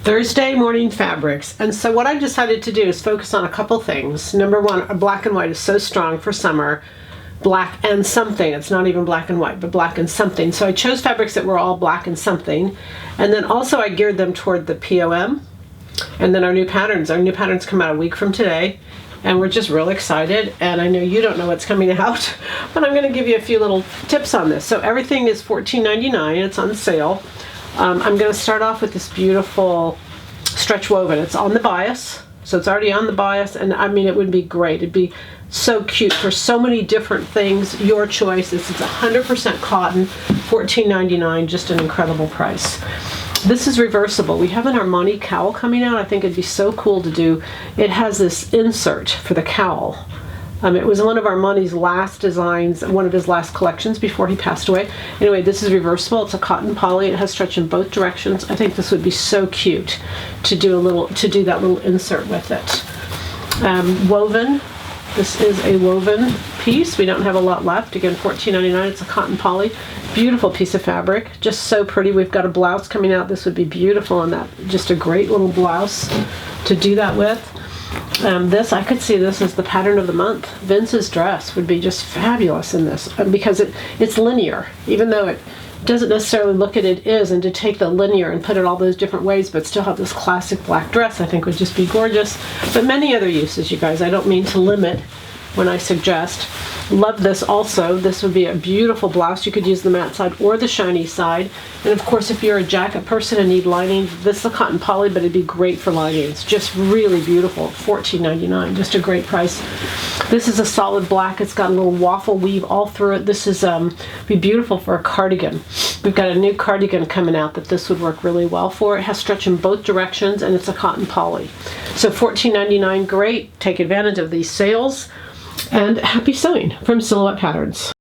Thursday morning fabrics. And so what I decided to do is focus on a couple things. Number one, black and white is so strong for summer. Black and something. It's not even black and white, but black and something. So I chose fabrics that were all black and something. And then also I geared them toward the POM. And then our new patterns. Our new patterns come out a week from today. And we're just real excited. And I know you don't know what's coming out, but I'm going to give you a few little tips on this. So everything is $14.99. It's on sale. I'm going to start off with this beautiful stretch woven. It's on the bias, so it's already on the bias, and I mean, it would be great. It'd be so cute for so many different things. Your choice. It's 100% cotton, $14.99, just an incredible price. This is reversible. We have an Armani cowl coming out. I think it'd be so cool to do. It has this insert for the cowl. It was one of Armani's last designs, one of his last collections before he passed away. Anyway, this is reversible. It's a cotton poly. It has stretch in both directions. I think this would be so cute to do that little insert with it. Woven. This is a woven piece. We don't have a lot left. Again, $14.99. It's a cotton poly. Beautiful piece of fabric. Just so pretty. We've got a blouse coming out. This would be beautiful on that. Just a great little blouse to do that with. This, I could see this as the pattern of the month. Vince's dress would be just fabulous in this because it's linear, even though it doesn't necessarily look at it is, and to take the linear and put it all those different ways but still have this classic black dress, I think would just be gorgeous. But many other uses, you guys. I don't mean to limit when I suggest. Love this also. This would be a beautiful blouse. You could use the matte side or the shiny side. And of course, if you're a jacket person and need lining, this is a cotton poly, but it'd be great for linings. Just really beautiful. $14.99. Just a great price. This is a solid black. It's got a little waffle weave all through it. This is be beautiful for a cardigan. We've got a new cardigan coming out that this would work really well for. It has stretch in both directions, and it's a cotton poly. So $14.99. Great. Take advantage of these sales. And happy sewing from Silhouette Patterns.